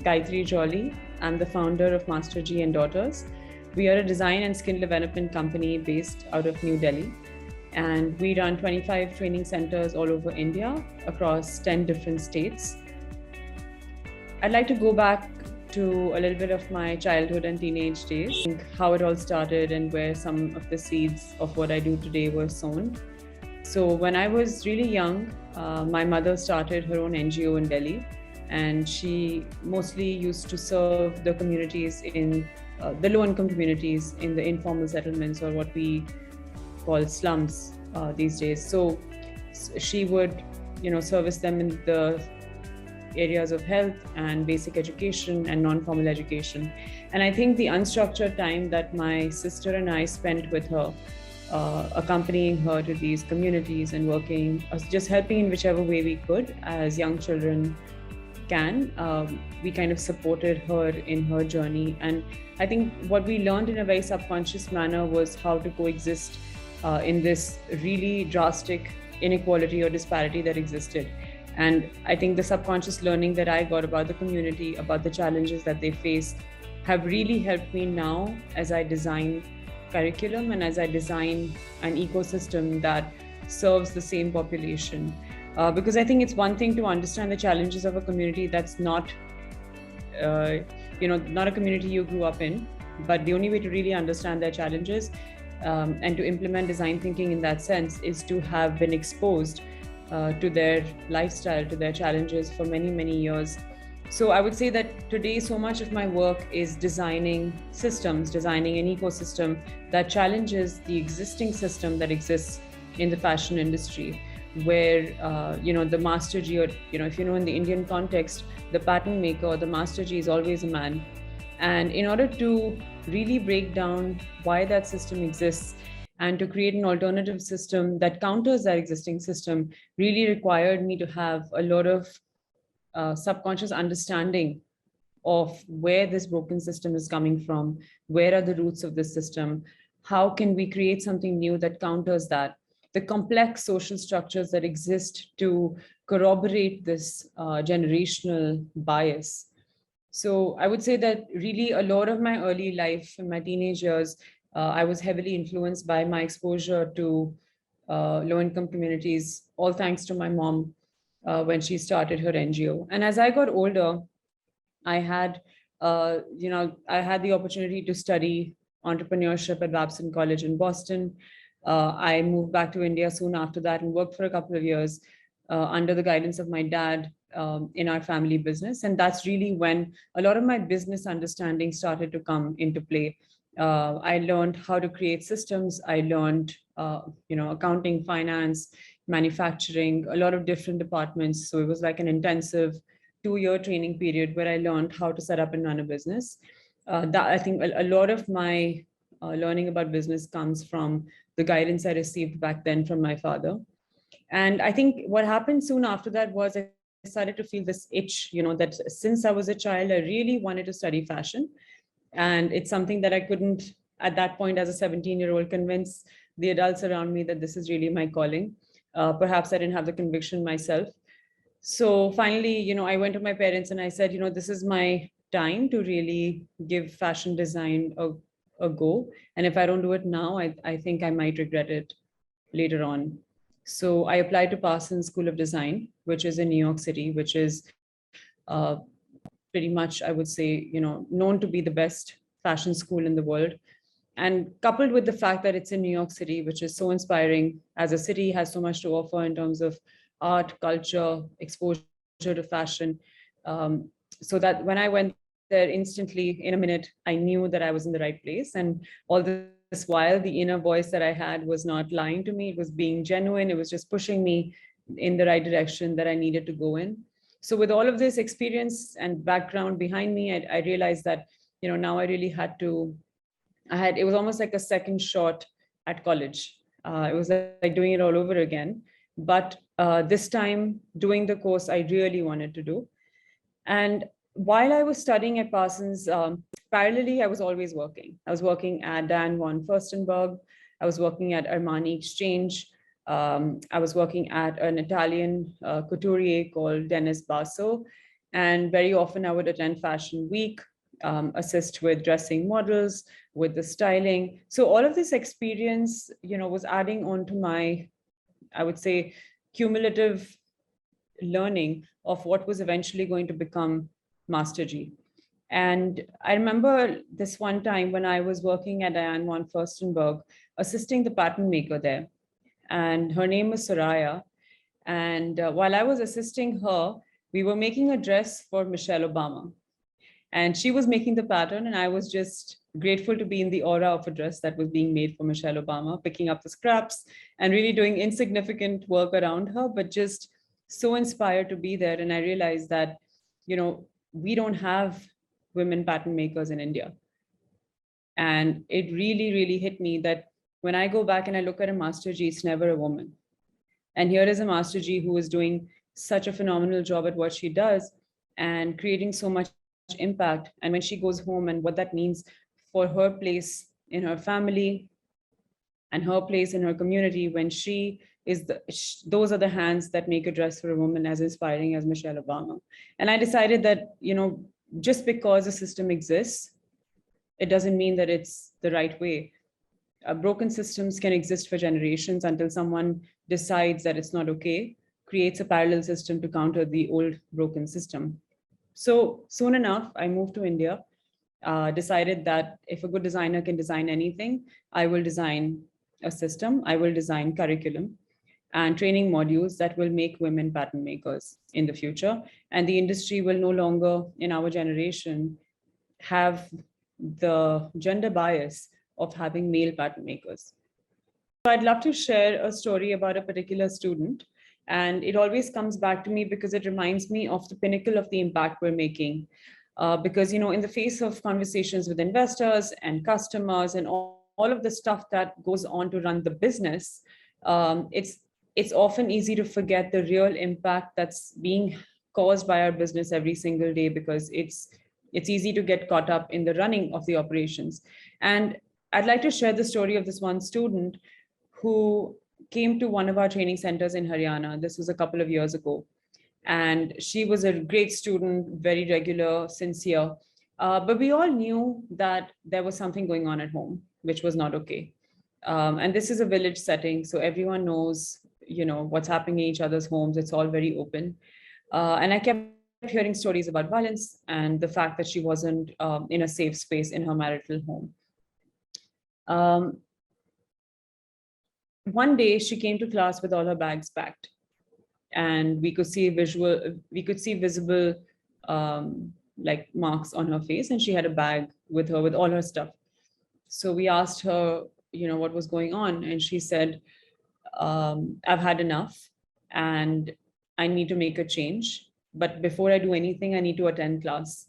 Gayatri Jolly. I'm the founder of MasterG and Daughters. We are a design and skill development company based out of New Delhi. And we run 25 training centers all over India across 10 different states. I'd like to go back to a little bit of my childhood and teenage days, how it all started and where some of the seeds of what I do today were sown. So when I was really young, my mother started her own NGO in Delhi, and she mostly used to serve the communities in the low-income communities in the informal settlements, or what we call slums these days. So she would, service them in the areas of health and basic education and non-formal education. And I think the unstructured time that my sister and I spent with her, accompanying her to these communities and working, just helping in whichever way we could as young children can, we kind of supported her in her journey. And I think what we learned in a very subconscious manner was how to coexist in this really drastic inequality or disparity that existed. And I think the subconscious learning that I got about the community, about the challenges that they faced, have really helped me now as I design curriculum and as I design an ecosystem that serves the same population. Because I think it's one thing to understand the challenges of a community that's not a community you grew up in, but the only way to really understand their challenges and to implement design thinking in that sense is to have been exposed to their lifestyle, to their challenges for many, many years. So I would say that today, so much of my work is designing systems, designing an ecosystem that challenges the existing system that exists in the fashion industry, where, the MasterG, or, if in the Indian context, the pattern maker or the MasterG is always a man. And in order to really break down why that system exists and to create an alternative system that counters that existing system, really required me to have a lot of subconscious understanding of where this broken system is coming from, where are the roots of this system, how can we create something new that counters that, the complex social structures that exist to corroborate this generational bias. So I would say that really a lot of my early life in my teenage years, I was heavily influenced by my exposure to low-income communities, all thanks to my mom when she started her NGO. And as I got older, I had, I had the opportunity to study entrepreneurship at Babson College in Boston. I moved back to India soon after that and worked for a couple of years under the guidance of my dad in our family business. And that's really when a lot of my business understanding started to come into play. I learned how to create systems. I learned, accounting, finance, manufacturing, a lot of different departments. So it was like an intensive 2-year training period where I learned how to set up and run a business. That I think a lot of my learning about business comes from the guidance I received back then from my father. And I think what happened soon after that was I started to feel this itch, that since I was a child, I really wanted to study fashion. And it's something that I couldn't, at that point as a 17-year-old, convince the adults around me that this is really my calling. Perhaps I didn't have the conviction myself. So finally, I went to my parents and I said, this is my time to really give fashion design a go. And if I don't do it now, I think I might regret it later on. So I applied to Parsons School of Design, which is in New York City, which is pretty much, I would say, known to be the best fashion school in the world. And coupled with the fact that it's in New York City, which is so inspiring as a city, has so much to offer in terms of art, culture, exposure to fashion. So that when I went there, instantly, in a minute, I knew that I was in the right place. And all this while, the inner voice that I had was not lying to me. It was being genuine. It was just pushing me in the right direction that I needed to go in. So with all of this experience and background behind me, I realized that, now I really had to, it was almost like a second shot at college. It was like doing it all over again. But this time, doing the course I really wanted to do. And while I was studying at Parsons, parallelly, I was always working. I was working at Dan von Furstenberg. I was working at Armani Exchange. I was working at an Italian couturier called Dennis Basso. And very often I would attend Fashion Week, assist with dressing models, with the styling. So all of this experience, was adding on to my, I would say, cumulative learning of what was eventually going to become MasterG. And I remember this one time when I was working at Diane von Furstenberg, assisting the pattern maker there. And her name was Soraya. And while I was assisting her, we were making a dress for Michelle Obama. And she was making the pattern, and I was just grateful to be in the aura of a dress that was being made for Michelle Obama, picking up the scraps and really doing insignificant work around her, but just so inspired to be there. And I realized that, we don't have women pattern makers in India. And it really, really hit me that when I go back and I look at a MasterG, it's never a woman. And here is a MasterG who is doing such a phenomenal job at what she does and creating so much impact. And when she goes home and what that means for her place in her family and her place in her community, when she is those are the hands that make a dress for a woman as inspiring as Michelle Obama. And I decided that, just because a system exists, it doesn't mean that it's the right way. Broken systems can exist for generations until someone decides that it's not okay, creates a parallel system to counter the old broken system. So soon enough, I moved to India, decided that if a good designer can design anything, I will design a system, I will design curriculum and training modules that will make women pattern makers in the future. And the industry will no longer, in our generation, have the gender bias of having male pattern makers. So I'd love to share a story about a particular student. And it always comes back to me because it reminds me of the pinnacle of the impact we're making. Because, in the face of conversations with investors and customers and all of the stuff that goes on to run the business, it's often easy to forget the real impact that's being caused by our business every single day, because it's easy to get caught up in the running of the operations. And I'd like to share the story of this one student who came to one of our training centers in Haryana. This was a couple of years ago. And she was a great student, very regular, sincere. But we all knew that there was something going on at home, which was not okay. And this is a village setting, so everyone knows, what's happening in each other's homes. It's all very open. And I kept hearing stories about violence and the fact that she wasn't in a safe space in her marital home. One day she came to class with all her bags packed, and we could see visible like marks on her face, and she had a bag with her with all her stuff. So we asked her, what was going on, and she said, I've had enough and I need to make a change. But before I do anything, I need to attend class.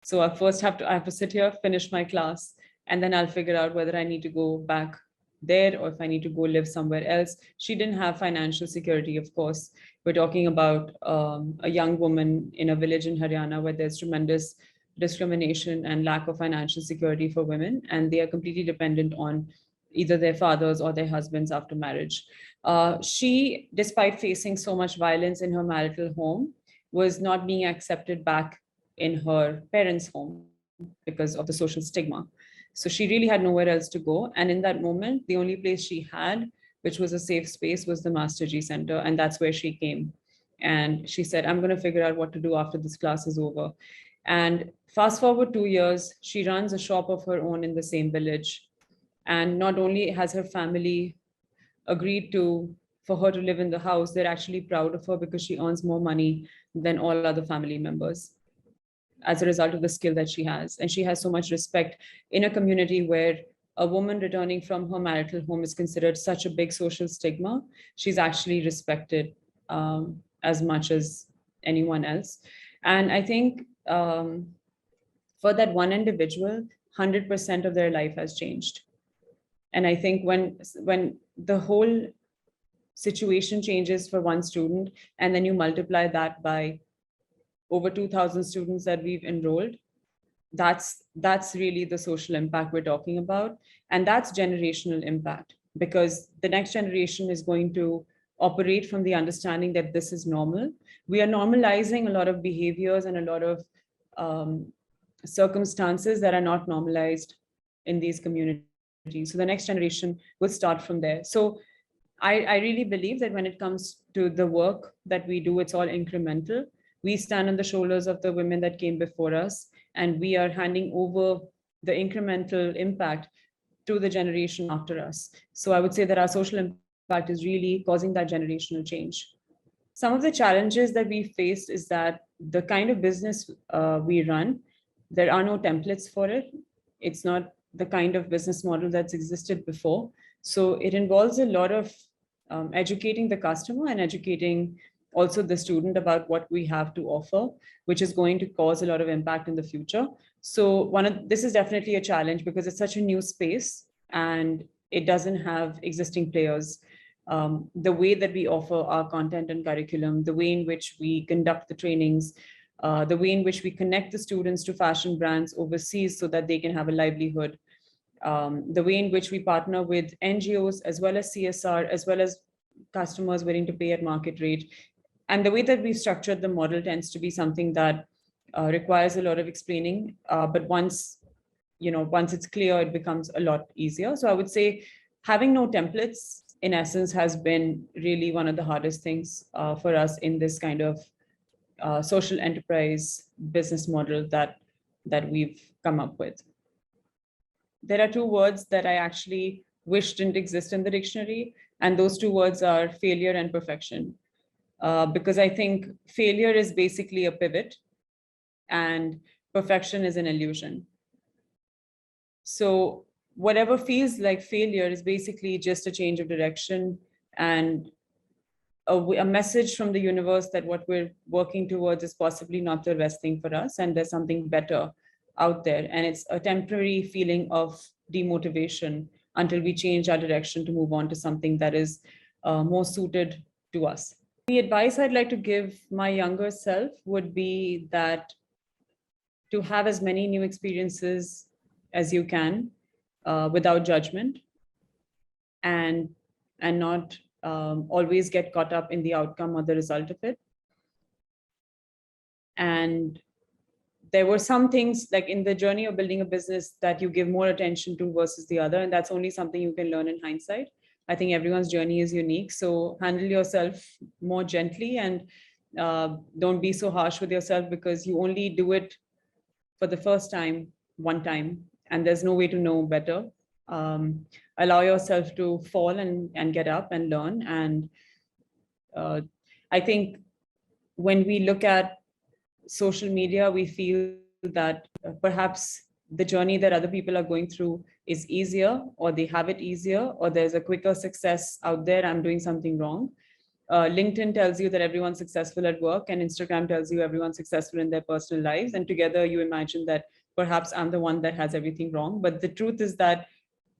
So I have to sit here, finish my class, and then I'll figure out whether I need to go back there or if I need to go live somewhere else. She didn't have financial security, of course. We're talking about a young woman in a village in Haryana where there's tremendous discrimination and lack of financial security for women, and they are completely dependent on either their fathers or their husbands after marriage. She, despite facing so much violence in her marital home, was not being accepted back in her parents' home because of the social stigma. So she really had nowhere else to go. And in that moment, the only place she had, which was a safe space, was the MasterG Center. And that's where she came. And she said, I'm going to figure out what to do after this class is over. And fast forward 2 years, she runs a shop of her own in the same village. And not only has her family agreed for her to live in the house, they're actually proud of her because she earns more money than all other family members as a result of the skill that she has. And she has so much respect in a community where a woman returning from her marital home is considered such a big social stigma. She's actually respected as much as anyone else. And I think for that one individual, 100% of their life has changed. And I think when the whole situation changes for one student, and then you multiply that by over 2,000 students that we've enrolled, that's really the social impact we're talking about. And that's generational impact, because the next generation is going to operate from the understanding that this is normal. We are normalizing a lot of behaviors and a lot of circumstances that are not normalized in these communities. So the next generation will start from there. So I really believe that when it comes to the work that we do, it's all incremental. We stand on the shoulders of the women that came before us, and we are handing over the incremental impact to the generation after us. So I would say that our social impact is really causing that generational change. Some of the challenges that we faced is that the kind of business we run, there are no templates for it. It's not the kind of business model that's existed before. So it involves a lot of educating the customer and educating also the student about what we have to offer, which is going to cause a lot of impact in the future. So this is definitely a challenge because it's such a new space and it doesn't have existing players. The way that we offer our content and curriculum, the way in which we conduct the trainings, the way in which we connect the students to fashion brands overseas so that they can have a livelihood, the way in which we partner with NGOs as well as CSR, as well as customers willing to pay at market rate. And the way that we've structured the model tends to be something that requires a lot of explaining, but once it's clear, it becomes a lot easier. So I would say having no templates, in essence, has been really one of the hardest things for us in this kind of social enterprise business model that we've come up with. There are two words that I actually wish didn't exist in the dictionary, and those two words are failure and perfection. Because I think failure is basically a pivot and perfection is an illusion. So whatever feels like failure is basically just a change of direction and a message from the universe that what we're working towards is possibly not the best thing for us and there's something better out there. And it's a temporary feeling of demotivation until we change our direction to move on to something that is more suited to us. The advice I'd like to give my younger self would be that to have as many new experiences as you can without judgment and not always get caught up in the outcome or the result of it. And there were some things like in the journey of building a business that you give more attention to versus the other. And that's only something you can learn in hindsight. I think everyone's journey is unique. So handle yourself more gently and don't be so harsh with yourself because you only do it for the first time, one time, and there's no way to know better. Allow yourself to fall and get up and learn. And I think when we look at social media, we feel that perhaps the journey that other people are going through is easier, or they have it easier, or there's a quicker success out there. I'm doing something wrong. LinkedIn tells you that everyone's successful at work, and Instagram tells you everyone's successful in their personal lives. And together you imagine that perhaps I'm the one that has everything wrong. But the truth is that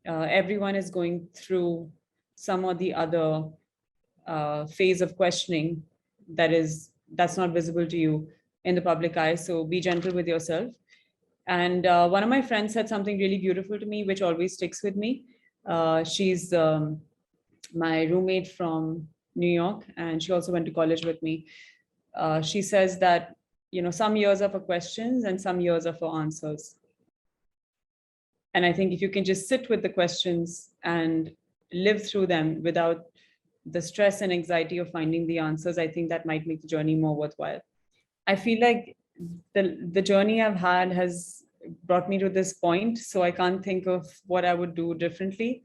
everyone is going through some or the other phase of questioning that's not visible to you in the public eye. So be gentle with yourself. And one of my friends said something really beautiful to me, which always sticks with me. She's my roommate from New York, and she also went to college with me. She says that, some years are for questions and some years are for answers. And I think if you can just sit with the questions and live through them without the stress and anxiety of finding the answers, I think that might make the journey more worthwhile. I feel like the journey I've had has brought me to this point, so I can't think of what I would do differently.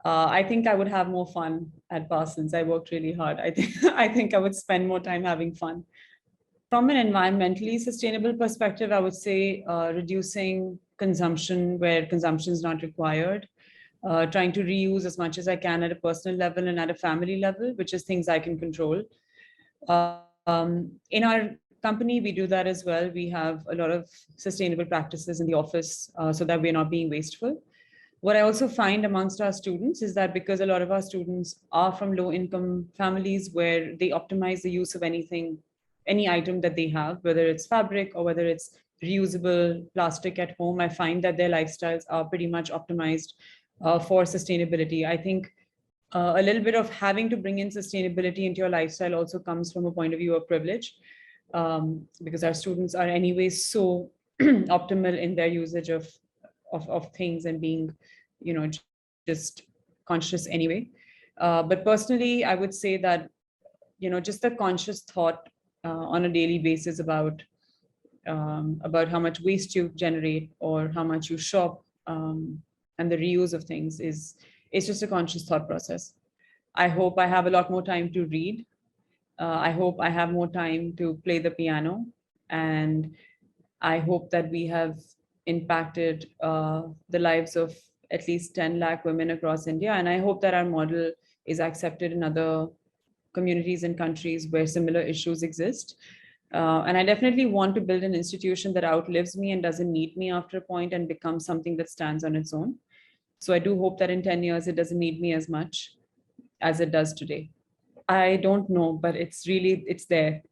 I think I would have more fun at Parsons. I worked really hard. I think I would spend more time having fun. From an environmentally sustainable perspective, I would say reducing consumption where consumption is not required, trying to reuse as much as I can at a personal level and at a family level, which is things I can control. In our company, we do that as well. We have a lot of sustainable practices in the office so that we're not being wasteful. What I also find amongst our students is that because a lot of our students are from low income families where they optimize the use of any item that they have, whether it's fabric or whether it's reusable plastic at home, I find that their lifestyles are pretty much optimized for sustainability. I think A little bit of having to bring in sustainability into your lifestyle also comes from a point of view of privilege, because our students are anyways so optimal in their usage of things and being, just conscious anyway. But personally, I would say that, just the conscious thought on a daily basis about how much waste you generate or how much you shop, and the reuse of things it's just a conscious thought process. I hope I have a lot more time to read. I hope I have more time to play the piano, and I hope that we have impacted the lives of at least 10 lakh women across India. And I hope that our model is accepted in other communities and countries where similar issues exist. And I definitely want to build an institution that outlives me and doesn't need me after a point and becomes something that stands on its own. So I do hope that in 10 years, it doesn't need me as much as it does today. I don't know, but it's there.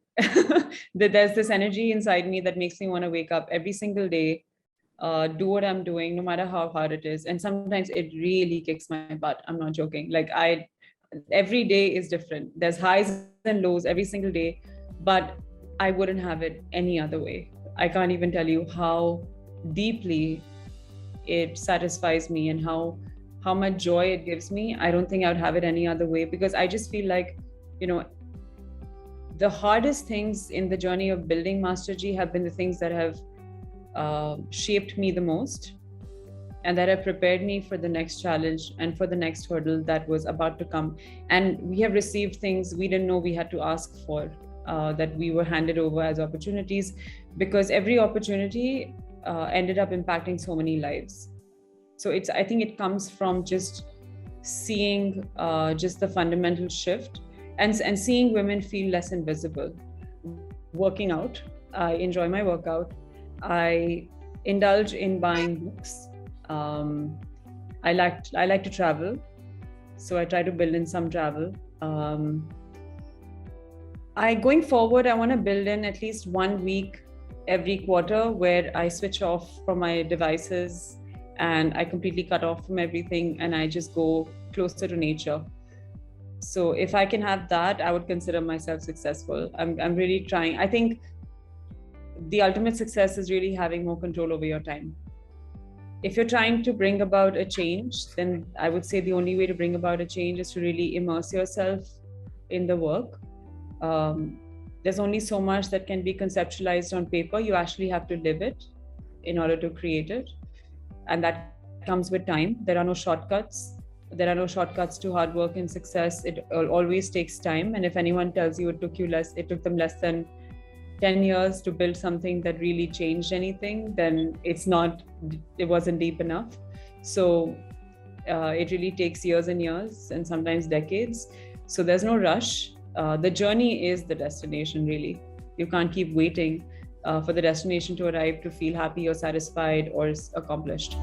There's this energy inside me that makes me want to wake up every single day, do what I'm doing, no matter how hard it is. And sometimes it really kicks my butt. I'm not joking. Every day is different. There's highs and lows every single day, but I wouldn't have it any other way. I can't even tell you how deeply it satisfies me and how much joy it gives me. I don't think I would have it any other way, because I just feel like, the hardest things in the journey of building MasterG have been the things that have shaped me the most and that have prepared me for the next challenge and for the next hurdle that was about to come. And we have received things we didn't know we had to ask for, that we were handed over as opportunities, because every opportunity ended up impacting so many lives. So I think it comes from just seeing just the fundamental shift and seeing women feel less invisible. Working out, I enjoy my workout. I indulge in buying books. I like to travel, so I try to build in some travel. Going forward, I want to build in at least 1 week every quarter where I switch off from my devices and I completely cut off from everything and I just go closer to nature. So if I can have that, I would consider myself successful. I'm really trying. I think the ultimate success is really having more control over your time. If you're trying to bring about a change, then I would say the only way to bring about a change is to really immerse yourself in the work. There's only so much that can be conceptualized on paper. You actually have to live it in order to create it. And that comes with time. There are no shortcuts. There are no shortcuts to hard work and success. It always takes time. And if anyone tells you it took them less than 10 years to build something that really changed anything, then it wasn't deep enough. So it really takes years and years and sometimes decades. So there's no rush. The journey is the destination, really. You can't keep waiting for the destination to arrive to feel happy or satisfied or accomplished.